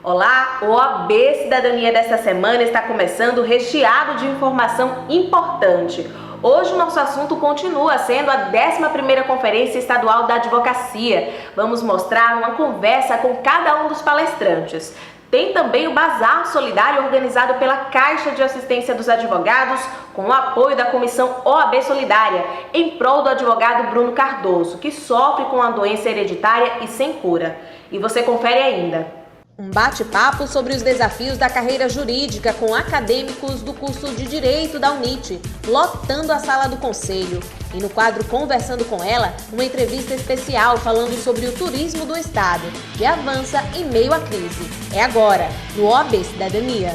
Olá, o OAB Cidadania desta semana está começando recheado de informação importante. Hoje o nosso assunto continua sendo a 11ª Conferência Estadual da Advocacia. Vamos mostrar uma conversa com cada um dos palestrantes. Tem também o Bazar Solidário organizado pela Caixa de Assistência dos Advogados, com o apoio da Comissão OAB Solidária, em prol do advogado Bruno Cardoso, que sofre com uma doença hereditária e sem cura. E você confere ainda. Um bate-papo sobre os desafios da carreira jurídica com acadêmicos do curso de Direito da UNIT, lotando a sala do Conselho. E no quadro Conversando com Ela, uma entrevista especial falando sobre o turismo do Estado, que avança em meio à crise. É agora, no OAB Cidadania.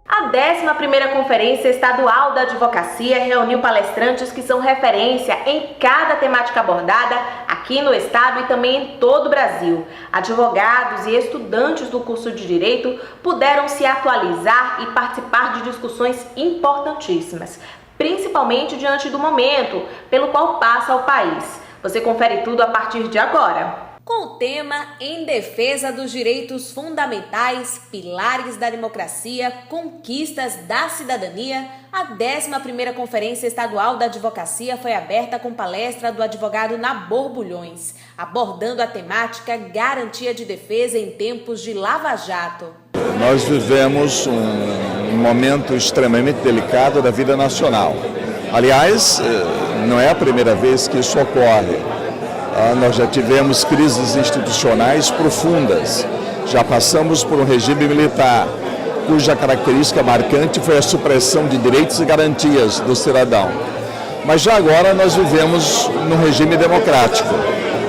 A 11ª Conferência Estadual da Advocacia reuniu palestrantes que são referência em cada temática abordada aqui no estado e também em todo o Brasil. Advogados e estudantes do curso de Direito puderam se atualizar e participar de discussões importantíssimas, principalmente diante do momento pelo qual passa o país. Você confere tudo a partir de agora. Com o tema Em Defesa dos Direitos Fundamentais, Pilares da Democracia, Conquistas da Cidadania, a 11ª Conferência Estadual da Advocacia foi aberta com palestra do advogado Nabor Bulhões, abordando a temática Garantia de Defesa em Tempos de Lava Jato. Nós vivemos um momento extremamente delicado da vida nacional. Aliás, não é a primeira vez que isso ocorre. Nós já tivemos crises institucionais profundas, já passamos por um regime militar, cuja característica marcante foi a supressão de direitos e garantias do cidadão. Mas já agora nós vivemos num regime democrático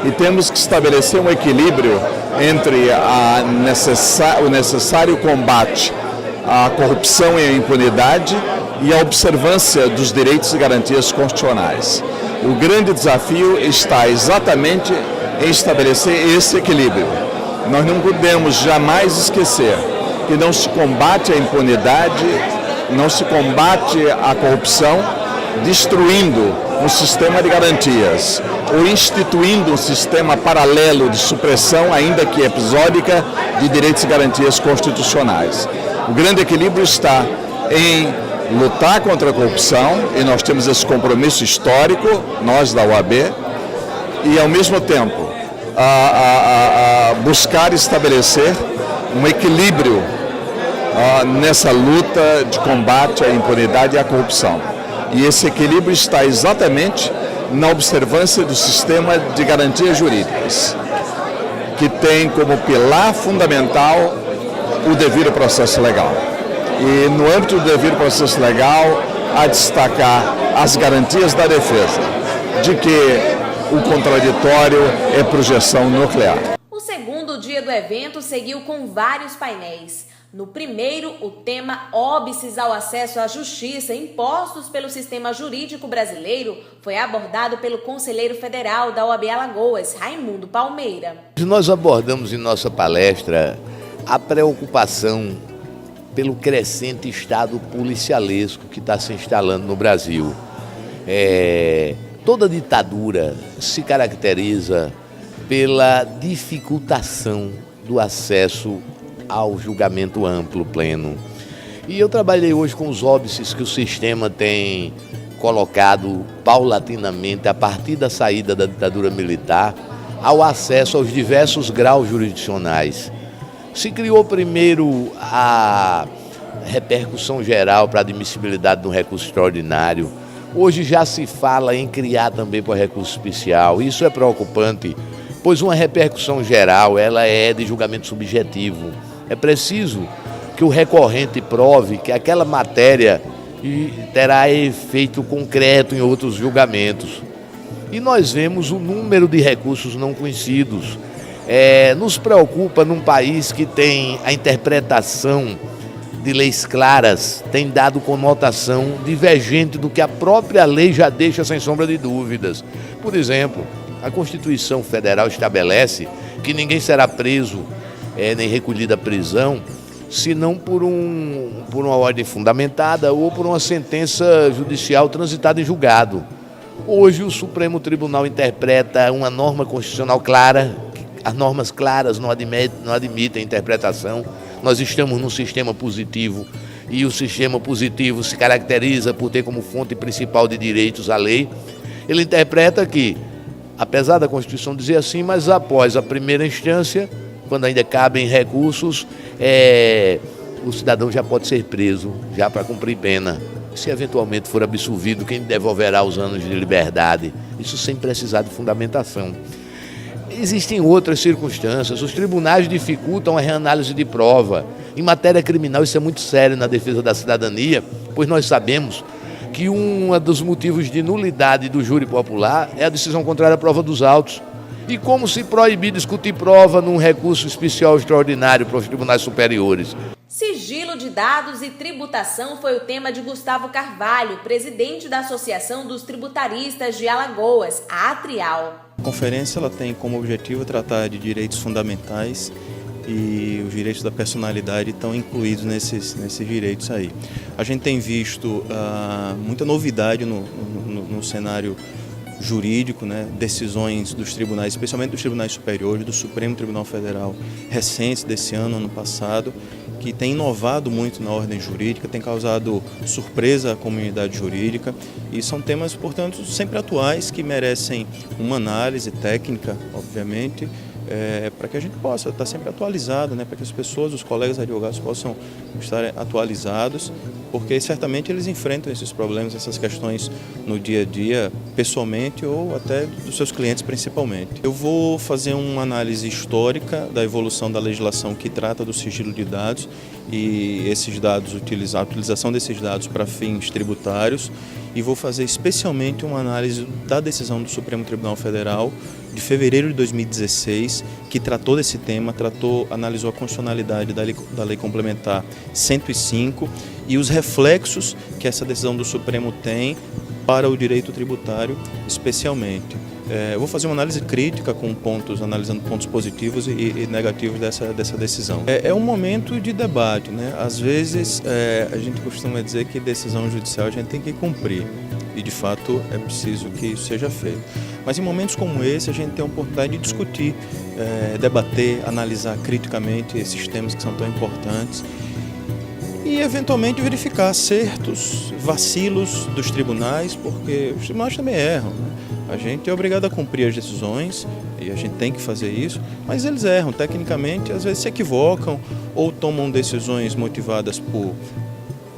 e temos que estabelecer um equilíbrio entre o necessário combate à corrupção e à impunidade e a observância dos direitos e garantias constitucionais. O grande desafio está exatamente em estabelecer esse equilíbrio. Nós não podemos jamais esquecer que não se combate a impunidade, não se combate a corrupção destruindo um sistema de garantias ou instituindo um sistema paralelo de supressão, ainda que episódica, de direitos e garantias constitucionais. O grande equilíbrio está em lutar contra a corrupção, e nós temos esse compromisso histórico, nós da OAB, e ao mesmo tempo buscar estabelecer um equilíbrio nessa luta de combate à impunidade e à corrupção. E esse equilíbrio está exatamente na observância do sistema de garantias jurídicas, que tem como pilar fundamental o devido processo legal. E no âmbito do devido processo legal, a destacar as garantias da defesa, de que o contraditório é projeção nuclear. O segundo dia do evento seguiu com vários painéis. No primeiro, o tema óbices ao acesso à justiça impostos pelo sistema jurídico brasileiro foi abordado pelo conselheiro federal da OAB Alagoas, Raimundo Palmeira. Nós abordamos em nossa palestra a preocupação pelo crescente estado policialesco que está se instalando no Brasil. Toda ditadura se caracteriza pela dificultação do acesso ao julgamento amplo, pleno. E eu trabalhei hoje com os óbices que o sistema tem colocado paulatinamente, a partir da saída da ditadura militar, ao acesso aos diversos graus jurisdicionais. Se criou primeiro a repercussão geral para a admissibilidade de um recurso extraordinário. Hoje já se fala em criar também para recurso especial. Isso é preocupante, pois uma repercussão geral ela é de julgamento subjetivo. É preciso que o recorrente prove que aquela matéria terá efeito concreto em outros julgamentos. E nós vemos o número de recursos não conhecidos. Nos preocupa num país que tem a interpretação de leis claras, tem dado conotação divergente do que a própria lei já deixa sem sombra de dúvidas. Por exemplo, a Constituição Federal estabelece que ninguém será preso nem recolhido à prisão, senão por uma ordem fundamentada ou por uma sentença judicial transitada em julgado. Hoje o Supremo Tribunal interpreta uma norma constitucional clara, as normas claras não admitem interpretação. Nós estamos num sistema positivo e o sistema positivo se caracteriza por ter como fonte principal de direitos a lei. Ele interpreta que, apesar da Constituição dizer assim, mas após a primeira instância, quando ainda cabem recursos, o cidadão já pode ser preso, já para cumprir pena. Se eventualmente for absolvido, quem devolverá os anos de liberdade? Isso sem precisar de fundamentação. Existem outras circunstâncias, os tribunais dificultam a reanálise de prova. Em matéria criminal isso é muito sério na defesa da cidadania, pois nós sabemos que um dos motivos de nulidade do júri popular é a decisão contrária à prova dos autos. E como se proibir discutir prova num recurso especial extraordinário para os tribunais superiores? Sigilo de dados e tributação foi o tema de Gustavo Carvalho, presidente da Associação dos Tributaristas de Alagoas, a Atrial. A conferência ela tem como objetivo tratar de direitos fundamentais e os direitos da personalidade estão incluídos nesses direitos aí. A gente tem visto muita novidade no cenário jurídico, né? Decisões dos tribunais, especialmente dos tribunais superiores, do Supremo Tribunal Federal, recentes desse ano passado, que tem inovado muito na ordem jurídica, tem causado surpresa à comunidade jurídica e são temas, portanto, sempre atuais que merecem uma análise técnica, obviamente, para que a gente possa estar sempre atualizado, né? Para que as pessoas, os colegas advogados possam estar atualizados, porque certamente eles enfrentam esses problemas, essas questões no dia a dia, pessoalmente ou até dos seus clientes principalmente. Eu vou fazer uma análise histórica da evolução da legislação que trata do sigilo de dados e esses dados a utilização desses dados para fins tributários, e vou fazer especialmente uma análise da decisão do Supremo Tribunal Federal de fevereiro de 2016, que tratou desse tema, analisou a constitucionalidade da Lei Complementar 105 e os reflexos que essa decisão do Supremo tem para o direito tributário especialmente. Eu vou fazer uma análise crítica analisando pontos positivos e negativos dessa decisão. É um momento de debate, né? Às vezes a gente costuma dizer que decisão judicial a gente tem que cumprir e de fato é preciso que isso seja feito. Mas em momentos como esse a gente tem a oportunidade de discutir, debater, analisar criticamente esses temas que são tão importantes e eventualmente verificar acertos, vacilos dos tribunais, porque os tribunais também erram, né? A gente é obrigado a cumprir as decisões e a gente tem que fazer isso, mas eles erram tecnicamente, às vezes se equivocam ou tomam decisões motivadas por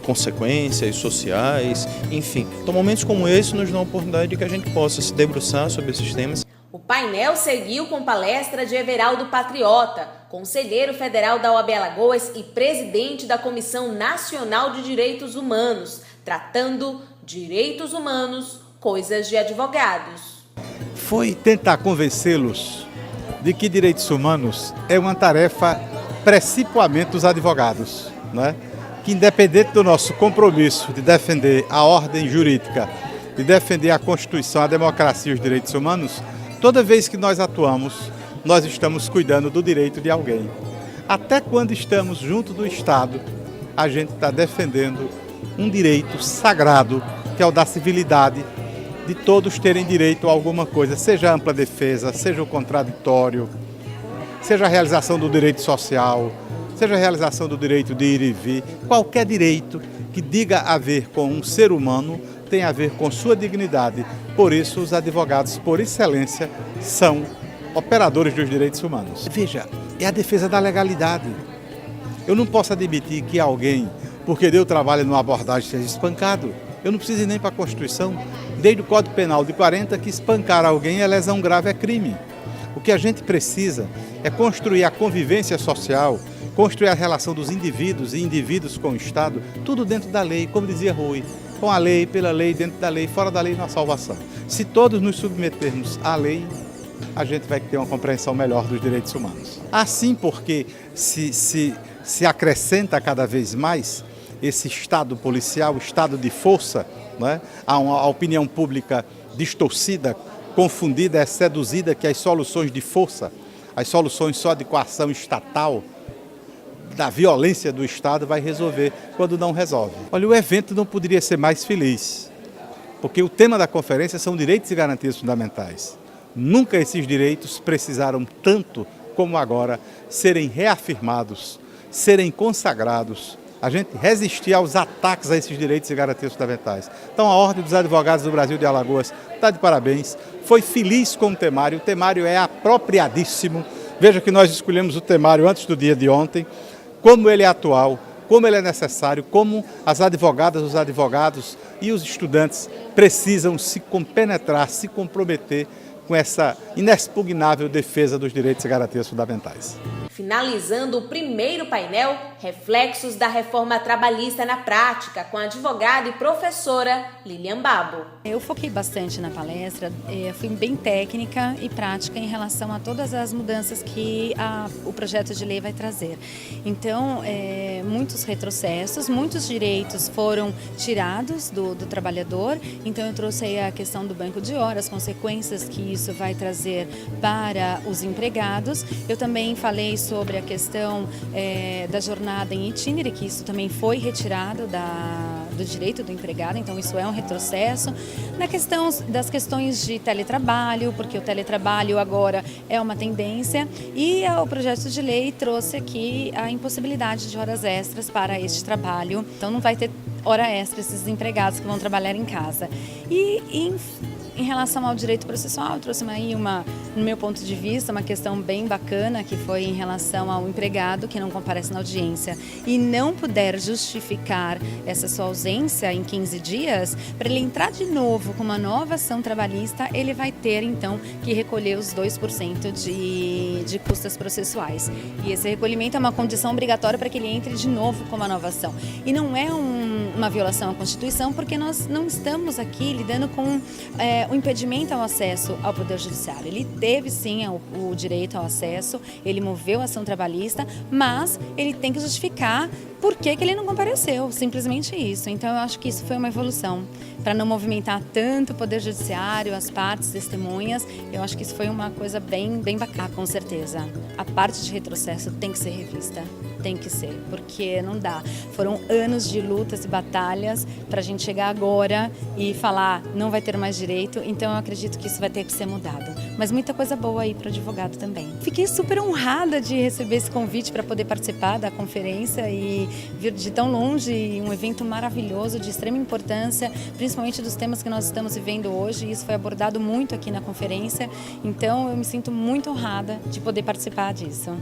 consequências sociais, enfim. Então momentos como esse nos dão a oportunidade de que a gente possa se debruçar sobre esses temas. O painel seguiu com palestra de Everaldo Patriota, conselheiro federal da OAB Alagoas e presidente da Comissão Nacional de Direitos Humanos, tratando direitos humanos, coisas de advogados. Foi tentar convencê-los de que direitos humanos é uma tarefa principalmente dos advogados, né? Que independente do nosso compromisso de defender a ordem jurídica, de defender a Constituição, a democracia e os direitos humanos, toda vez que nós atuamos, nós estamos cuidando do direito de alguém. Até quando estamos junto do Estado, a gente está defendendo um direito sagrado, que é o da civilidade, de todos terem direito a alguma coisa, seja a ampla defesa, seja o contraditório, seja a realização do direito social, seja a realização do direito de ir e vir. Qualquer direito que diga a ver com um ser humano tem a ver com sua dignidade. Por isso, os advogados, por excelência, são operadores dos direitos humanos. Veja, é a defesa da legalidade. Eu não posso admitir que alguém, porque deu trabalho numa abordagem, seja espancado. Eu não preciso ir nem para a Constituição. Desde o Código Penal de 40, que espancar alguém é lesão grave, é crime. O que a gente precisa é construir a convivência social, construir a relação dos indivíduos e indivíduos com o Estado, tudo dentro da lei, como dizia Rui, com a lei, pela lei, dentro da lei, fora da lei, na salvação. Se todos nos submetermos à lei, a gente vai ter uma compreensão melhor dos direitos humanos. Assim, porque se acrescenta cada vez mais esse Estado policial, o Estado de força, né? A opinião pública distorcida, confundida, seduzida que as soluções de força, as soluções só de coação estatal, da violência do Estado vai resolver, quando não resolve. Olha, o evento não poderia ser mais feliz. porque o tema da conferência são direitos e garantias fundamentais. Nunca esses direitos precisaram tanto como agora serem reafirmados, serem consagrados, a gente resistir aos ataques a esses direitos e garantias fundamentais. Então a Ordem dos Advogados do Brasil de Alagoas está de parabéns, foi feliz com o temário é apropriadíssimo. Veja que nós escolhemos o temário antes do dia de ontem, como ele é atual, como ele é necessário, como as advogadas, os advogados e os estudantes precisam se compenetrar, se comprometer com essa inexpugnável defesa dos direitos e garantias fundamentais. Finalizando o primeiro painel, reflexos da reforma trabalhista na prática, com a advogada e professora Lilian Babo. Eu foquei bastante na palestra, fui bem técnica e prática em relação a todas as mudanças que o projeto de lei vai trazer. Então, muitos retrocessos, muitos direitos foram tirados do trabalhador. Então, eu trouxe aí a questão do banco de horas, as consequências que isso vai trazer para os empregados. Eu também falei sobre a questão da jornada em itinere, que isso também foi retirado do direito do empregado, então isso é um retrocesso. Na questão das questões de teletrabalho, porque o teletrabalho agora é uma tendência, e o projeto de lei trouxe aqui a impossibilidade de horas extras para este trabalho, então não vai ter hora extra esses empregados que vão trabalhar em casa. E em relação ao direito processual, eu trouxe aí no meu ponto de vista, uma questão bem bacana, que foi em relação ao empregado que não comparece na audiência e não puder justificar essa sua ausência em 15 dias, para ele entrar de novo com uma nova ação trabalhista, ele vai ter então que recolher os 2% de custas processuais. E esse recolhimento é uma condição obrigatória para que ele entre de novo com uma nova ação. E não é uma violação à Constituição, porque nós não estamos aqui lidando com o impedimento ao acesso ao Poder Judiciário. Ele teve sim o direito ao acesso, ele moveu a ação trabalhista, mas ele tem que justificar por que ele não compareceu, simplesmente isso. Então eu acho que isso foi uma evolução, para não movimentar tanto o Poder Judiciário, as partes, testemunhas. Eu acho que isso foi uma coisa bem bacana, com certeza. A parte de retrocesso tem que ser revista, tem que ser, porque não dá. Foram anos de lutas e batalhas para a gente chegar agora e falar não vai ter mais direito, então eu acredito que isso vai ter que ser mudado. Mas muita coisa boa aí para o advogado também. Fiquei super honrada de receber esse convite para poder participar da conferência e vir de tão longe, um evento maravilhoso, de extrema importância, principalmente dos temas que nós estamos vivendo hoje, e isso foi abordado muito aqui na conferência, então eu me sinto muito honrada de poder participar disso.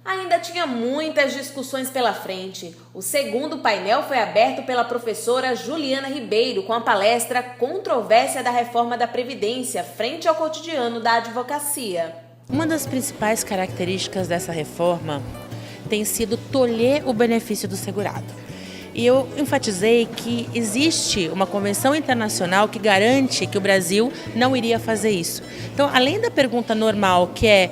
Ainda tinha muitas discussões pela frente. O segundo painel foi aberto pela professora Juliana Ribeiro com a palestra Controvérsia da Reforma da Previdência, frente ao cotidiano da advocacia. Uma das principais características dessa reforma tem sido tolher o benefício do segurado. E eu enfatizei que existe uma convenção internacional que garante que o Brasil não iria fazer isso. Então, além da pergunta normal, que é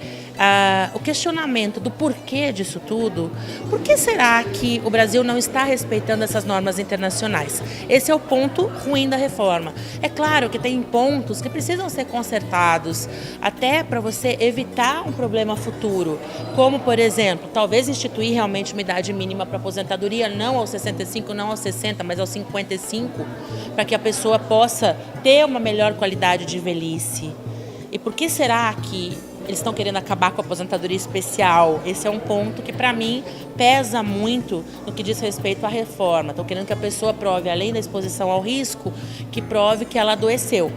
o questionamento do porquê disso tudo, por que será que o Brasil não está respeitando essas normas internacionais? Esse é o ponto ruim da reforma. É claro que tem pontos que precisam ser consertados, até para você evitar um problema futuro, como, por exemplo, talvez instituir realmente uma idade mínima para aposentadoria, não aos 65, não aos 60, mas aos 55, para que a pessoa possa ter uma melhor qualidade de velhice. E por que será que eles estão querendo acabar com a aposentadoria especial? Esse é um ponto que, para mim, pesa muito no que diz respeito à reforma. Estão querendo que a pessoa prove, além da exposição ao risco, que prove que ela adoeceu.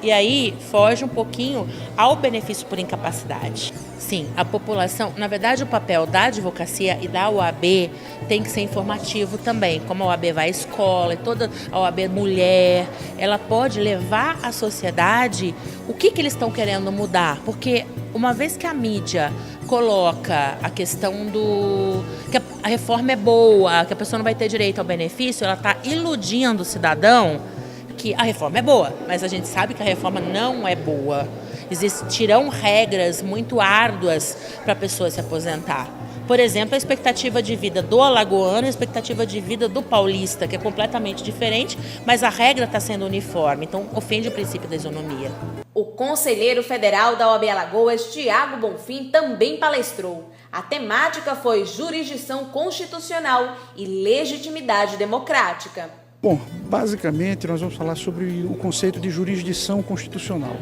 E aí, foge um pouquinho ao benefício por incapacidade. Sim, a população, na verdade, o papel da advocacia e da OAB tem que ser informativo também. Como a OAB vai à escola, toda a OAB mulher, ela pode levar à sociedade o que eles estão querendo mudar. Porque uma vez que a mídia coloca a questão que a reforma é boa, que a pessoa não vai ter direito ao benefício, ela está iludindo o cidadão que a reforma é boa, mas a gente sabe que a reforma não é boa. Existirão regras muito árduas para a pessoa se aposentar. Por exemplo, a expectativa de vida do alagoano e a expectativa de vida do paulista, que é completamente diferente, mas a regra está sendo uniforme, então ofende o princípio da isonomia. O conselheiro federal da OAB Alagoas, Tiago Bonfim, também palestrou. A temática foi jurisdição constitucional e legitimidade democrática. Bom, basicamente nós vamos falar sobre o conceito de jurisdição constitucional.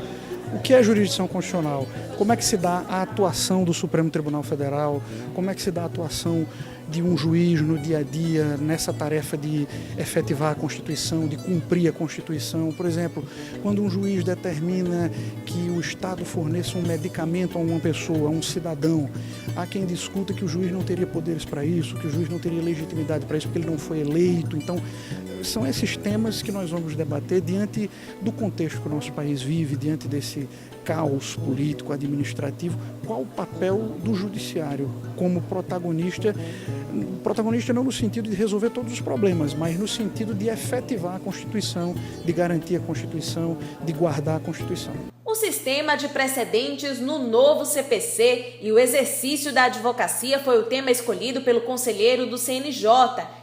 O que é jurisdição constitucional? Como é que se dá a atuação do Supremo Tribunal Federal? Como é que se dá a atuação de um juiz no dia a dia nessa tarefa de efetivar a Constituição, de cumprir a Constituição? Por exemplo, quando um juiz determina que o Estado forneça um medicamento a uma pessoa, a um cidadão, há quem discuta que o juiz não teria poderes para isso, que o juiz não teria legitimidade para isso porque ele não foi eleito. Então, são esses temas que nós vamos debater diante do contexto que o nosso país vive, diante desse caos político, administrativo. Qual o papel do judiciário como protagonista não no sentido de resolver todos os problemas, mas no sentido de efetivar a Constituição, de garantir a Constituição, de guardar a Constituição. O sistema de precedentes no novo CPC e o exercício da advocacia foi o tema escolhido pelo conselheiro do CNJ,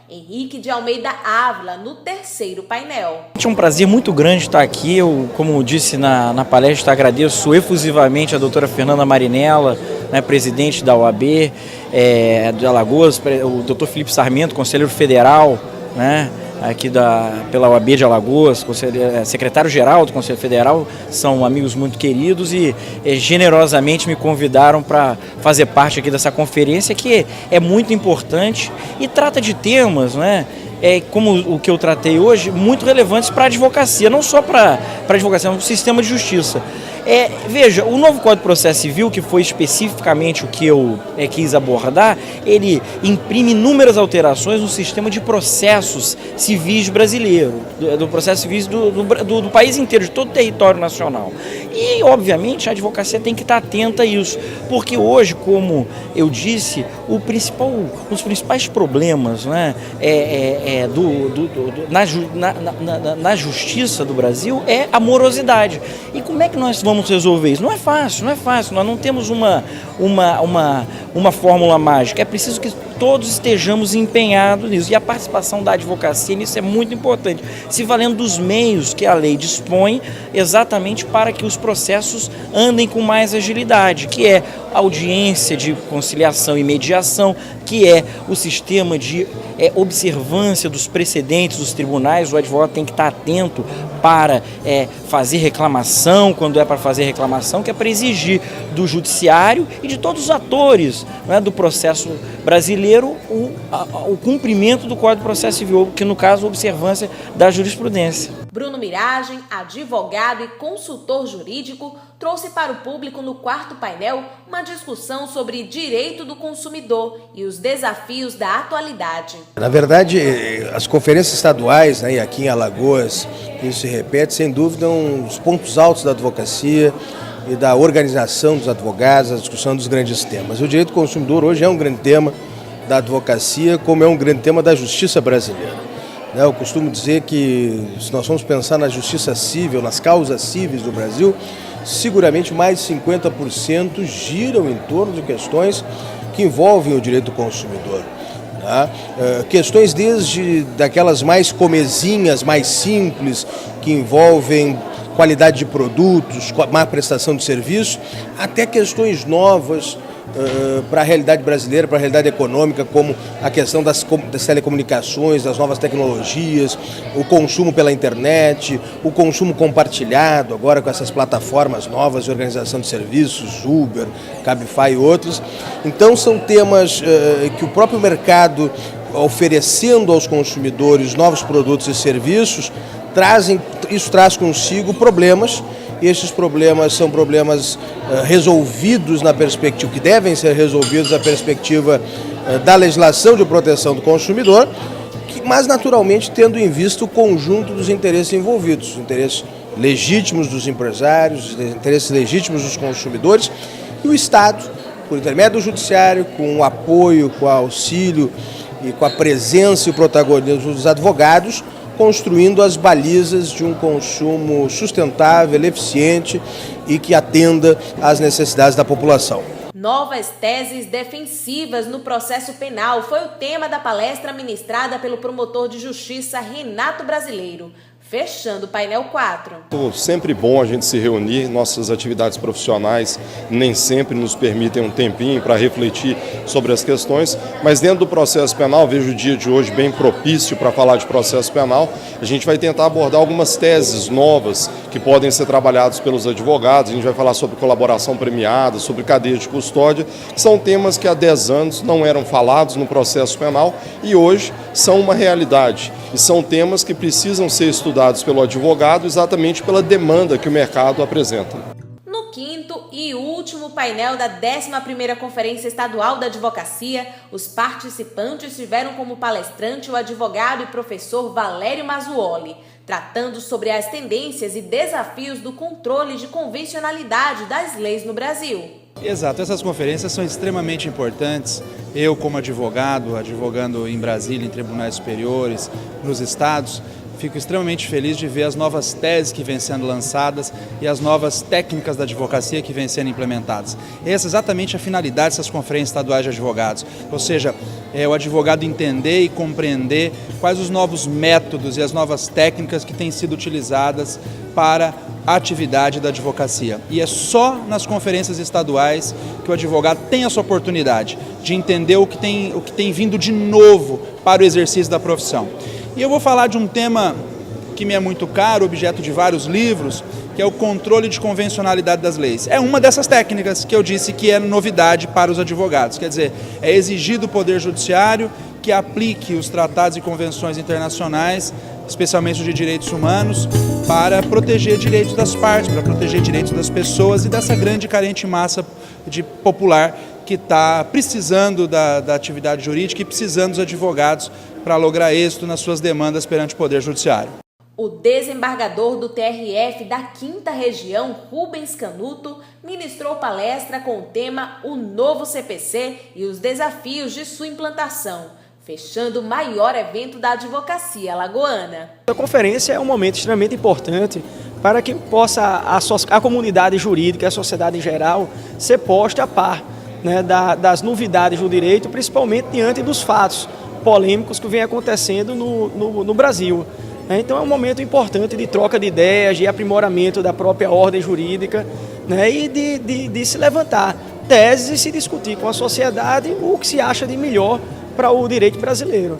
Henrique de Almeida Ávila, no terceiro painel. É um prazer muito grande estar aqui. Eu, como disse na palestra, agradeço efusivamente a doutora Fernanda Marinella, né, presidente da OAB de Alagoas, o doutor Felipe Sarmento, conselheiro federal, né, aqui pela OAB de Alagoas, secretário-geral do Conselho Federal, são amigos muito queridos e generosamente me convidaram para fazer parte aqui dessa conferência, que é muito importante e trata de temas, né, como o que eu tratei hoje, muito relevantes para a advocacia, não só para a advocacia, mas para o sistema de justiça. Veja, o novo Código de Processo Civil, que foi especificamente o que eu quis abordar, ele imprime inúmeras alterações no sistema de processos civis brasileiro, do processo civis do país inteiro, de todo o território nacional. E, obviamente, a advocacia tem que estar atenta a isso, porque hoje, como eu disse, os principais problemas, né, na justiça do Brasil é a morosidade. E como é que nós vamos resolver isso? Não é fácil, nós não temos uma fórmula mágica, é preciso que todos estejamos empenhados nisso, e a participação da advocacia nisso é muito importante, se valendo dos meios que a lei dispõe exatamente para que os processos andem com mais agilidade, que é a audiência de conciliação e mediação, que é o sistema de observância dos precedentes dos tribunais. O advogado tem que estar atento para fazer reclamação, quando é para fazer reclamação, que é para exigir do judiciário e de todos os atores, né, do processo brasileiro o cumprimento do Código de Processo Civil, que no caso a observância da jurisprudência. Bruno Miragem, advogado e consultor jurídico, trouxe para o público no quarto painel uma discussão sobre direito do consumidor e os desafios da atualidade. Na verdade, as conferências estaduais, né, e aqui em Alagoas, isso se repete, sem dúvida, um dos pontos altos da advocacia e da organização dos advogados, a discussão dos grandes temas. O direito do consumidor hoje é um grande tema da advocacia, como é um grande tema da justiça brasileira. Eu costumo dizer que, se nós formos pensar na justiça civil, nas causas cíveis do Brasil, seguramente mais de 50% giram em torno de questões que envolvem o direito do consumidor. Tá? Questões desde daquelas mais comezinhas, mais simples, que envolvem qualidade de produtos, má prestação de serviço, até questões novas para a realidade brasileira, para a realidade econômica, como a questão das telecomunicações, das novas tecnologias, o consumo pela internet, o consumo compartilhado, agora com essas plataformas novas de organização de serviços, Uber, Cabify e outros. Então são temas que o próprio mercado, oferecendo aos consumidores novos produtos e serviços, isso traz consigo problemas. E esses problemas são problemas resolvidos na perspectiva, que devem ser resolvidos na perspectiva da legislação de proteção do consumidor, mas naturalmente tendo em vista o conjunto dos interesses envolvidos, os interesses legítimos dos empresários, os interesses legítimos dos consumidores, e o Estado, por intermédio do Judiciário, com o apoio, com o auxílio e com a presença e o protagonismo dos advogados, construindo as balizas de um consumo sustentável, eficiente e que atenda às necessidades da população. Novas teses defensivas no processo penal foi o tema da palestra ministrada pelo promotor de justiça Renato Brasileiro. Fechando o painel 4. Sempre bom a gente se reunir, nossas atividades profissionais nem sempre nos permitem um tempinho para refletir sobre as questões, mas dentro do processo penal, vejo o dia de hoje bem propício para falar de processo penal, a gente vai tentar abordar algumas teses novas que podem ser trabalhadas pelos advogados, a gente vai falar sobre colaboração premiada, sobre cadeia de custódia, que são temas que há 10 anos não eram falados no processo penal e hoje são uma realidade. E são temas que precisam ser estudados pelo advogado exatamente pela demanda que o mercado apresenta. No quinto e último painel da 11ª Conferência Estadual da Advocacia, os participantes tiveram como palestrante o advogado e professor Valério Mazzuoli, tratando sobre as tendências e desafios do controle de convencionalidade das leis no Brasil. Exato, essas conferências são extremamente importantes. Eu, como advogado, advogando em Brasília, em tribunais superiores, nos estados, fico extremamente feliz de ver as novas teses que vêm sendo lançadas e as novas técnicas da advocacia que vêm sendo implementadas. Essa é exatamente a finalidade dessas conferências estaduais de advogados, ou seja, o advogado entender e compreender quais os novos métodos e as novas técnicas que têm sido utilizadas para a atividade da advocacia. E é só nas conferências estaduais que o advogado tem essa oportunidade de entender o que tem vindo de novo para o exercício da profissão. E eu vou falar de um tema que me é muito caro, objeto de vários livros, que é o controle de convencionalidade das leis. É uma dessas técnicas que eu disse que é novidade para os advogados. Quer dizer, é exigido do Poder Judiciário que aplique os tratados e convenções internacionais, especialmente os de direitos humanos, para proteger direitos das partes, para proteger direitos das pessoas e dessa grande e carente massa popular que está precisando da atividade jurídica e precisando dos advogados para lograr êxito nas suas demandas perante o Poder Judiciário. O desembargador do TRF da 5ª Região, Rubens Canuto, ministrou palestra com o tema O Novo CPC e os desafios de sua implantação, fechando o maior evento da advocacia alagoana. A conferência é um momento extremamente importante para que possa a comunidade jurídica, a sociedade em geral, ser posta a par, né, das novidades do direito, principalmente diante dos fatos polêmicos que vem acontecendo no Brasil. Então é um momento importante de troca de ideias, de aprimoramento da própria ordem jurídica, né, e de se levantar teses e se discutir com a sociedade o que se acha de melhor para o direito brasileiro.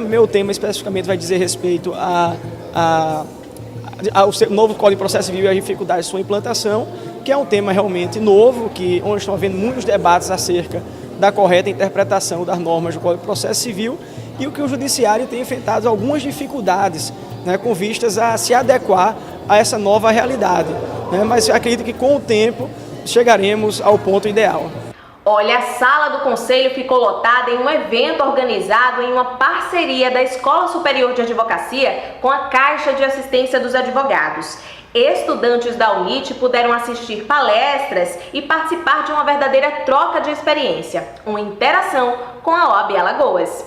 Meu tema especificamente vai dizer respeito ao novo Código de Processo Civil e as dificuldades de sua implantação, que é um tema realmente novo, onde estão havendo muitos debates acerca da correta interpretação das normas do Código de Processo Civil e o que o Judiciário tem enfrentado algumas dificuldades, né, com vistas a se adequar a essa nova realidade. Mas eu acredito que com o tempo chegaremos ao ponto ideal. Olha, a sala do Conselho ficou lotada em um evento organizado em uma parceria da Escola Superior de Advocacia com a Caixa de Assistência dos Advogados. Estudantes da UNIT puderam assistir palestras e participar de uma verdadeira troca de experiência, uma interação com a OAB Alagoas.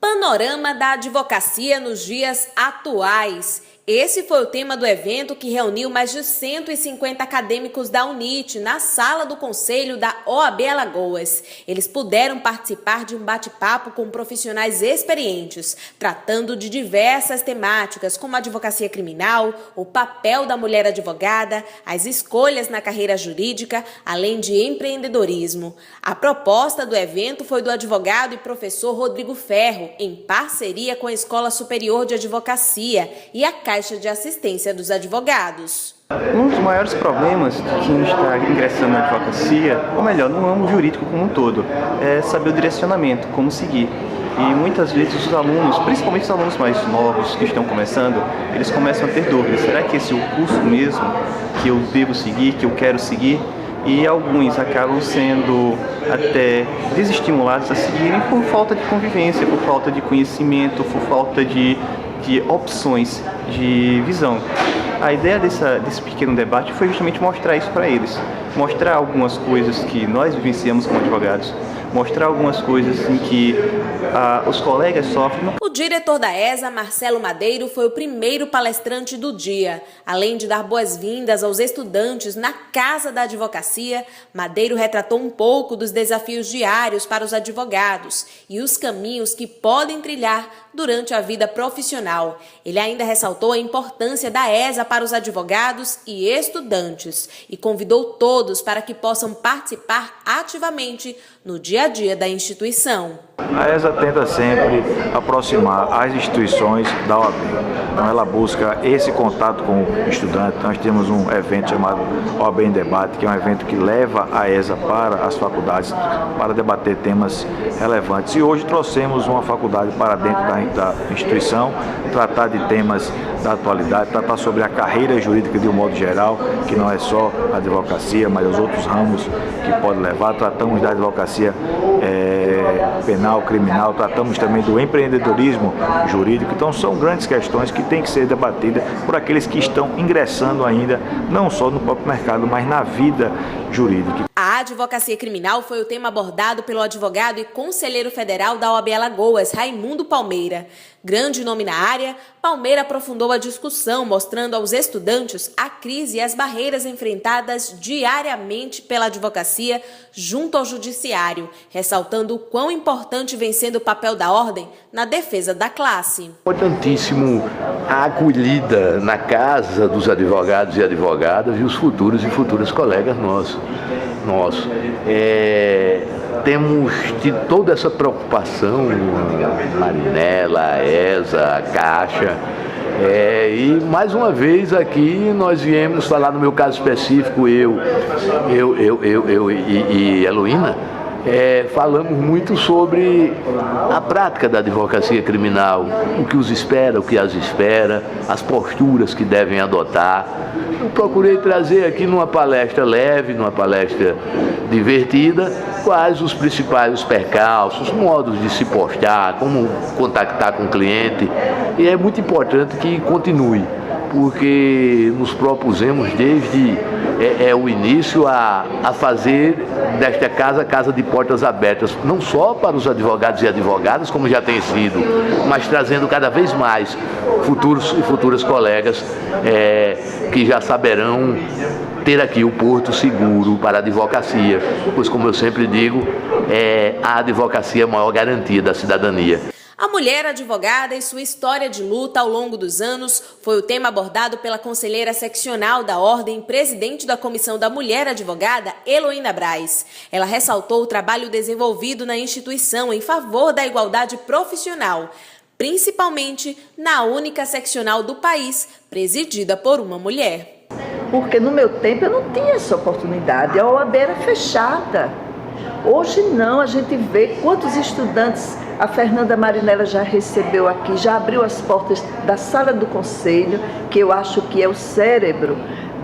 Panorama da advocacia nos dias atuais. Esse foi o tema do evento que reuniu mais de 150 acadêmicos da UNIT na sala do Conselho da OAB Alagoas. Eles puderam participar de um bate-papo com profissionais experientes, tratando de diversas temáticas como a advocacia criminal, o papel da mulher advogada, as escolhas na carreira jurídica, além de empreendedorismo. A proposta do evento foi do advogado e professor Rodrigo Ferro, em parceria com a Escola Superior de Advocacia e a Caixa de Assistência dos Advogados. Um dos maiores problemas de quem está ingressando na advocacia, ou melhor, no ramo jurídico como um todo, é saber o direcionamento, como seguir. E muitas vezes os alunos, principalmente os alunos mais novos que estão começando, eles começam a ter dúvidas. Será que esse é o curso mesmo que eu devo seguir, que eu quero seguir? E alguns acabam sendo até desestimulados a seguirem por falta de convivência, por falta de conhecimento, por falta de opções, de visão. A ideia desse pequeno debate foi justamente mostrar isso para eles, mostrar algumas coisas que nós vivenciamos como advogados, mostrar algumas coisas em que os colegas sofrem. O diretor da ESA, Marcelo Madeiro, foi o primeiro palestrante do dia. Além de dar boas-vindas aos estudantes na Casa da Advocacia, Madeiro retratou um pouco dos desafios diários para os advogados e os caminhos que podem trilhar durante a vida profissional. Ele ainda ressaltou a importância da ESA para os advogados e estudantes e convidou todos para que possam participar ativamente no dia a dia da instituição. A ESA tenta sempre aproximar as instituições da OAB. Então ela busca esse contato com o estudante. Nós temos um evento chamado OAB em Debate, que é um evento que leva a ESA para as faculdades para debater temas relevantes. E hoje trouxemos uma faculdade para dentro da instituição, tratar de temas da atualidade, tratar sobre a carreira jurídica de um modo geral, que não é só a advocacia, mas os outros ramos que pode levar. Tratamos da advocacia penal, criminal, tratamos também do empreendedorismo jurídico. Então são grandes questões que têm que ser debatidas por aqueles que estão ingressando ainda, não só no próprio mercado, mas na vida jurídica. A advocacia criminal foi o tema abordado pelo advogado e conselheiro federal da OAB Alagoas, Raimundo Palmeira. Grande nome na área, Palmeira aprofundou a discussão, mostrando aos estudantes a crise e as barreiras enfrentadas diariamente pela advocacia junto ao judiciário, ressaltando o quão importante vem sendo o papel da ordem na defesa da classe. Importantíssimo a acolhida na casa dos advogados e advogadas e os futuros e futuras colegas nossos. Temos tido toda essa preocupação, a Marinela, a ESA, a Caixa, e mais uma vez aqui nós viemos falar, no meu caso específico, eu e Heloína, falamos muito sobre a prática da advocacia criminal, o que os espera, o que as espera, as posturas que devem adotar. Eu procurei trazer aqui numa palestra leve, numa palestra divertida, quais os principais percalços, modos de se postar, como contactar com o cliente. E é muito importante que continue, porque nos propusemos desde o início a fazer desta casa de portas abertas, não só para os advogados e advogadas, como já tem sido, mas trazendo cada vez mais futuros e futuras colegas que já saberão ter aqui o porto seguro para a advocacia, pois, como eu sempre digo, a advocacia é a maior garantia da cidadania. A mulher advogada e sua história de luta ao longo dos anos foi o tema abordado pela conselheira seccional da Ordem, presidente da Comissão da Mulher Advogada, Heloína Braz. Ela ressaltou o trabalho desenvolvido na instituição em favor da igualdade profissional, principalmente na única seccional do país presidida por uma mulher. Porque no meu tempo eu não tinha essa oportunidade, a OAB era fechada. Hoje não, a gente vê quantos estudantes a Fernanda Marinella já recebeu aqui, já abriu as portas da sala do conselho, que eu acho que é o cérebro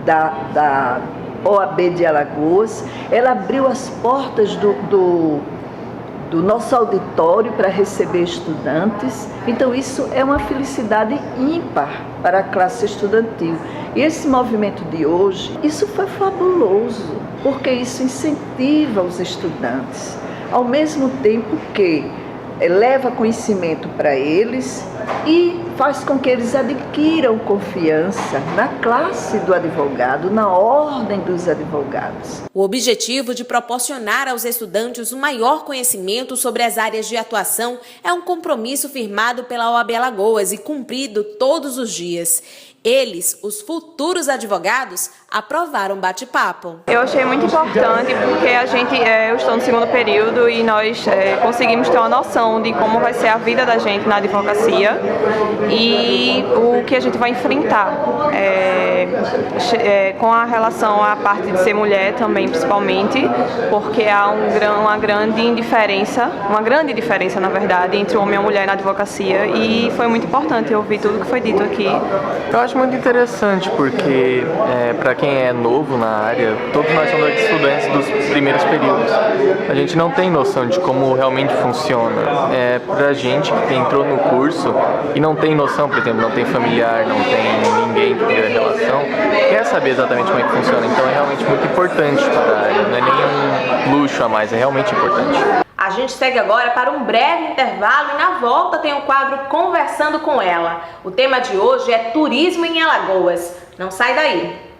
da OAB de Alagoas. Ela abriu as portas do nosso auditório para receber estudantes. Então isso é uma felicidade ímpar para a classe estudantil. E esse movimento de hoje, isso foi fabuloso, porque isso incentiva os estudantes, ao mesmo tempo que leva conhecimento para eles e faz com que eles adquiram confiança na classe do advogado, na ordem dos advogados. O objetivo de proporcionar aos estudantes um maior conhecimento sobre as áreas de atuação é um compromisso firmado pela OAB Alagoas e cumprido todos os dias. Eles, os futuros advogados, aprovaram o bate-papo. Eu achei muito importante porque eu estou no segundo período e nós conseguimos ter uma noção de como vai ser a vida da gente na advocacia e o que a gente vai enfrentar com a relação à parte de ser mulher também, principalmente, porque há uma grande diferença na verdade, entre o homem e a mulher na advocacia, e foi muito importante ouvir tudo que foi dito aqui. Eu acho muito interessante porque, para quem é novo na área, todos nós somos estudantes dos primeiros períodos. A gente não tem noção de como realmente funciona. Pra gente que entrou no curso e não tem noção, por exemplo, não tem familiar, não tem ninguém que tenha relação, quer saber exatamente como é que funciona. Então é realmente muito importante para a área, não é nenhum luxo a mais, é realmente importante. A gente segue agora para um breve intervalo e na volta tem o quadro Conversando com Ela. O tema de hoje é turismo em Alagoas. Não sai daí!